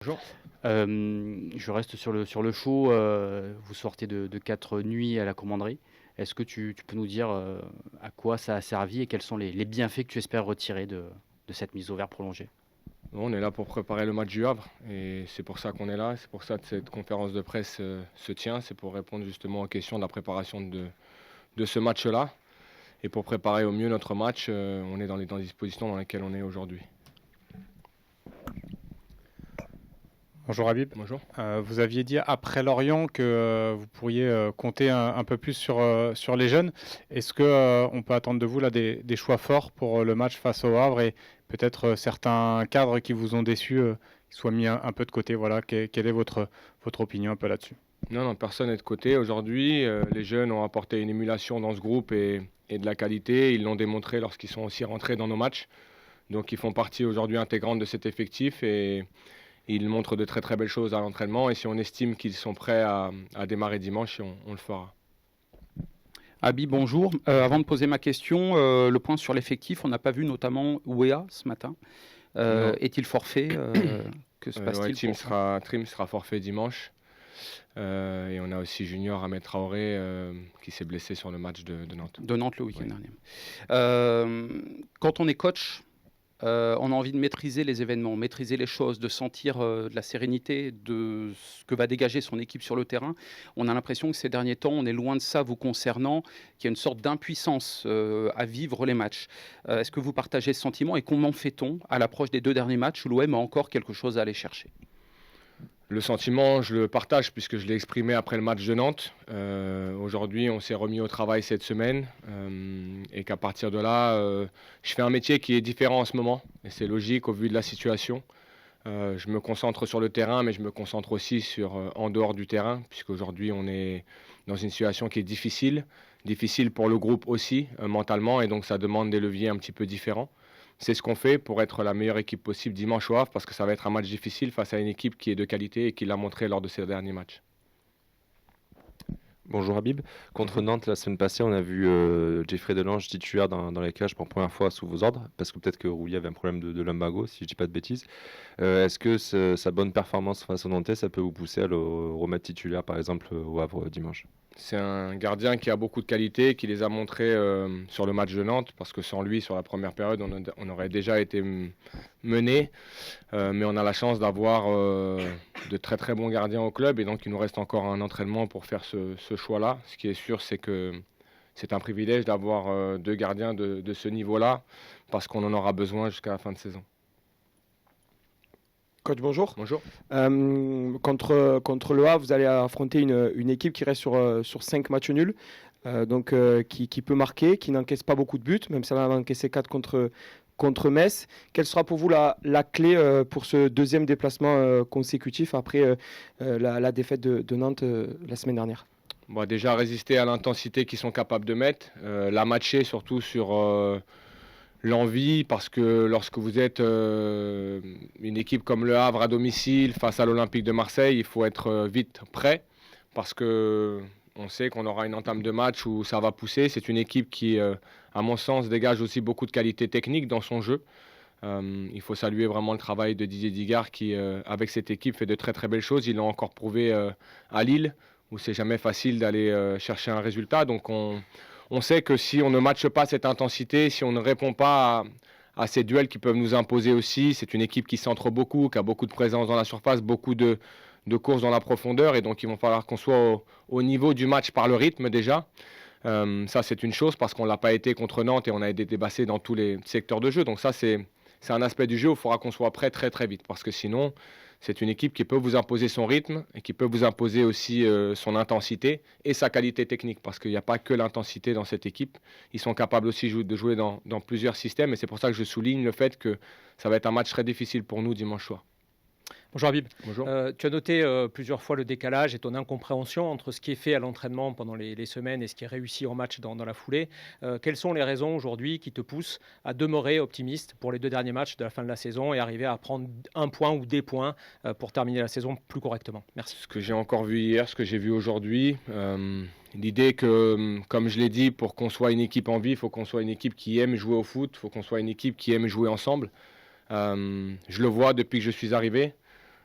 Bonjour. Je reste sur le show. Vous sortez de 4 nuits à la commanderie. Est-ce que tu peux nous dire à quoi ça a servi et quels sont les bienfaits que tu espères retirer de cette mise au vert prolongée? On est là pour préparer le match du Havre et c'est pour ça qu'on est là. C'est pour ça que cette conférence de presse se tient. C'est pour répondre justement aux questions de la préparation de ce match-là. Et pour préparer au mieux notre match, on est dans les dispositions dans lesquelles on est aujourd'hui. Bonjour Habib. Bonjour. Vous aviez dit après Lorient que vous pourriez compter un peu plus sur les jeunes. Est-ce qu'on peut attendre de vous là, des choix forts pour le match face au Havre et peut-être certains cadres qui vous ont déçus qui soient mis un peu de côté? Voilà, quelle est votre opinion un peu là-dessus? Non, personne n'est de côté. Aujourd'hui, les jeunes ont apporté une émulation dans ce groupe et de la qualité. Ils l'ont démontré lorsqu'ils sont aussi rentrés dans nos matchs. Donc ils font partie aujourd'hui intégrante de cet effectif et ils montrent de très très belles choses à l'entraînement. Et si on estime qu'ils sont prêts à démarrer dimanche, on le fera. Habib, bonjour. Avant de poser ma question, le point sur l'effectif, on n'a pas vu notamment Ouéa ce matin. Est-il forfait Que se passe-t-il? Trim sera forfait dimanche. Et on a aussi Junior Ahmed Traoré qui s'est blessé sur le match de Nantes. De Nantes le week-end dernier. Quand on est coach, on a envie de maîtriser les événements, maîtriser les choses, de sentir de la sérénité, de ce que va dégager son équipe sur le terrain. On a l'impression que ces derniers temps, on est loin de ça vous concernant, qu'il y a une sorte d'impuissance à vivre les matchs. Est-ce que vous partagez ce sentiment et comment fait-on à l'approche des 2 derniers matchs où l'OM a encore quelque chose à aller chercher? Le sentiment, je le partage puisque je l'ai exprimé après le match de Nantes. Aujourd'hui, on s'est remis au travail cette semaine et qu'à partir de là, je fais un métier qui est différent en ce moment et c'est logique au vu de la situation. Je me concentre sur le terrain, mais je me concentre aussi sur en dehors du terrain puisqu'aujourd'hui, on est dans une situation qui est difficile pour le groupe aussi mentalement et donc ça demande des leviers un petit peu différents. C'est ce qu'on fait pour être la meilleure équipe possible dimanche au Havre parce que ça va être un match difficile face à une équipe qui est de qualité et qui l'a montré lors de ses derniers matchs. Bonjour Habib. Contre Nantes, la semaine passée, on a vu Jeffrey Delange titulaire dans les cages pour la première fois sous vos ordres, parce que peut-être que Rouillet avait un problème de lumbago, si je ne dis pas de bêtises. Est-ce que sa bonne performance face au Nantais, ça peut vous pousser à le remettre titulaire, par exemple, au Havre dimanche? C'est un gardien qui a beaucoup de qualités, qui les a montrées sur le match de Nantes, parce que sans lui, sur la première période, on aurait déjà été mené. Mais on a la chance d'avoir de très très bons gardiens au club, et donc il nous reste encore un entraînement pour faire ce choix-là. Ce qui est sûr, c'est que c'est un privilège d'avoir 2 gardiens de ce niveau-là, parce qu'on en aura besoin jusqu'à la fin de saison. Coach, bonjour. Bonjour. Contre le Havre, vous allez affronter une équipe qui reste sur 5 matchs nuls, qui peut marquer, qui n'encaisse pas beaucoup de buts, même si elle en a encaissé 4 contre Metz. Quelle sera pour vous la clé pour ce deuxième déplacement consécutif après la défaite de Nantes la semaine dernière? Déjà résister à l'intensité qu'ils sont capables de mettre, la matcher surtout sur l'envie, parce que lorsque vous êtes une équipe comme le Havre à domicile face à l'Olympique de Marseille, il faut être vite prêt parce que on sait qu'on aura une entame de match où ça va pousser. C'est une équipe qui, à mon sens, dégage aussi beaucoup de qualité technique dans son jeu. Il faut saluer vraiment le travail de Didier Digard qui, avec cette équipe, fait de très très belles choses. Ils l'ont encore prouvé à Lille, où c'est jamais facile d'aller chercher un résultat. Donc on sait que si on ne matche pas cette intensité, si on ne répond pas à ces duels qui peuvent nous imposer aussi, c'est une équipe qui centre beaucoup, qui a beaucoup de présence dans la surface, beaucoup de courses dans la profondeur, et donc il va falloir qu'on soit au niveau du match par le rythme déjà. Ça c'est une chose parce qu'on ne l'a pas été contre Nantes et on a été dépassé dans tous les secteurs de jeu. Donc ça c'est un aspect du jeu où il faudra qu'on soit prêt très très vite parce que sinon c'est une équipe qui peut vous imposer son rythme et qui peut vous imposer aussi son intensité et sa qualité technique parce qu'il n'y a pas que l'intensité dans cette équipe. Ils sont capables aussi de jouer dans plusieurs systèmes et c'est pour ça que je souligne le fait que ça va être un match très difficile pour nous dimanche soir. Bonjour Habib. Bonjour. Tu as noté plusieurs fois le décalage et ton incompréhension entre ce qui est fait à l'entraînement pendant les semaines et ce qui est réussi en match dans la foulée. Quelles sont les raisons aujourd'hui qui te poussent à demeurer optimiste pour les 2 derniers matchs de la fin de la saison et arriver à prendre 1 point ou des points pour terminer la saison plus correctement? Merci. Ce que j'ai encore vu hier, ce que j'ai vu aujourd'hui, l'idée que, comme je l'ai dit, pour qu'on soit une équipe en vie, il faut qu'on soit une équipe qui aime jouer au foot, il faut qu'on soit une équipe qui aime jouer ensemble. Je le vois depuis que je suis arrivé.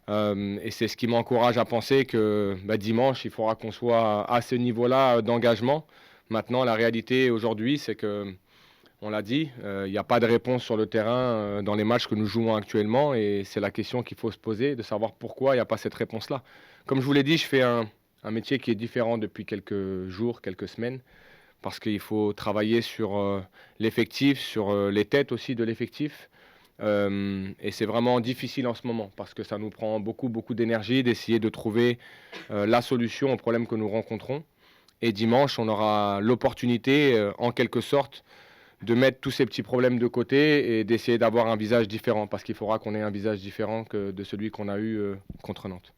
Et c'est ce qui m'encourage à penser que dimanche, il faudra qu'on soit à ce niveau-là d'engagement. Maintenant, la réalité aujourd'hui, c'est que, on l'a dit, il n'y a pas de réponse sur le terrain dans les matchs que nous jouons actuellement. Et c'est la question qu'il faut se poser, de savoir pourquoi il n'y a pas cette réponse-là. Comme je vous l'ai dit, je fais un métier qui est différent depuis quelques jours, quelques semaines, parce qu'il faut travailler sur l'effectif, sur les têtes aussi de l'effectif. Et c'est vraiment difficile en ce moment, parce que ça nous prend beaucoup d'énergie d'essayer de trouver la solution aux problèmes que nous rencontrons. Et dimanche, on aura l'opportunité, en quelque sorte, de mettre tous ces petits problèmes de côté et d'essayer d'avoir un visage différent, parce qu'il faudra qu'on ait un visage différent que de celui qu'on a eu contre Nantes.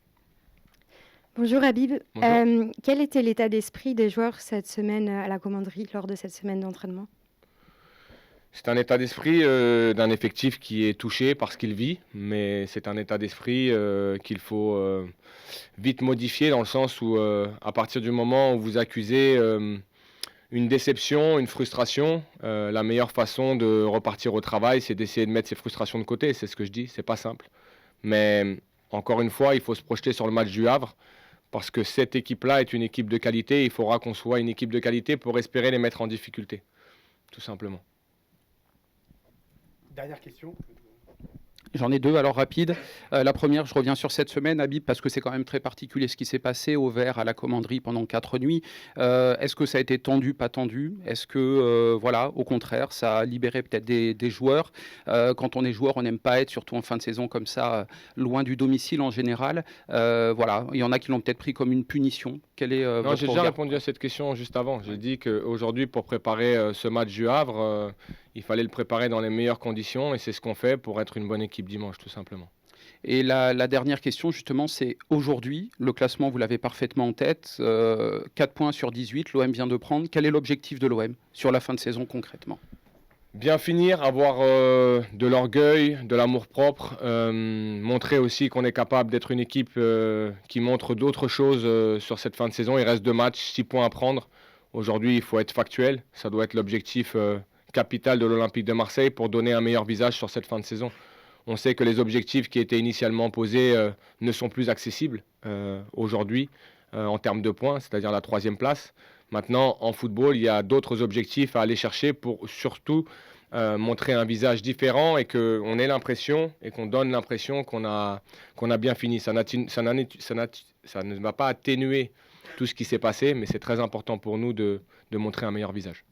Bonjour Habib. Bonjour. Quel était l'état d'esprit des joueurs cette semaine à la commanderie, lors de cette semaine d'entraînement? C'est un état d'esprit d'un effectif qui est touché par ce qu'il vit, mais c'est un état d'esprit qu'il faut vite modifier, dans le sens où à partir du moment où vous accusez une déception, une frustration, la meilleure façon de repartir au travail, c'est d'essayer de mettre ces frustrations de côté. C'est ce que je dis, c'est pas simple. Mais encore une fois, il faut se projeter sur le match du Havre, parce que cette équipe-là est une équipe de qualité. Il faudra qu'on soit une équipe de qualité pour espérer les mettre en difficulté, tout simplement. Dernière question. J'en ai deux, alors rapides. La première, je reviens sur cette semaine, Habib, parce que c'est quand même très particulier ce qui s'est passé au Vert à la commanderie pendant 4 nuits. Est-ce que ça a été tendu, pas tendu? Est-ce que, voilà, au contraire, ça a libéré peut-être des joueurs? Quand on est joueur, on n'aime pas être, surtout en fin de saison comme ça, loin du domicile en général. Voilà, il y en a qui l'ont peut-être pris comme une punition. Quel est Non, votre j'ai déjà regard? répondu à cette question juste avant. J'ai dit qu'aujourd'hui, pour préparer ce match du Havre, il fallait le préparer dans les meilleures conditions, et c'est ce qu'on fait pour être une bonne équipe dimanche, tout simplement. Et la dernière question, justement, c'est aujourd'hui, le classement, vous l'avez parfaitement en tête, 4 points sur 18, l'OM vient de prendre. Quel est l'objectif de l'OM sur la fin de saison concrètement? Bien finir, avoir de l'orgueil, de l'amour-propre, montrer aussi qu'on est capable d'être une équipe qui montre d'autres choses sur cette fin de saison. Il reste 2 matchs, 6 points à prendre. Aujourd'hui, il faut être factuel. Ça doit être l'objectif capital de l'Olympique de Marseille pour donner un meilleur visage sur cette fin de saison. On sait que les objectifs qui étaient initialement posés ne sont plus accessibles aujourd'hui en termes de points, c'est-à-dire la 3e place. Maintenant, en football, il y a d'autres objectifs à aller chercher pour surtout montrer un visage différent, et qu'on ait l'impression et qu'on donne l'impression qu'on a bien fini. Ça ne va pas atténuer tout ce qui s'est passé, mais c'est très important pour nous de montrer un meilleur visage.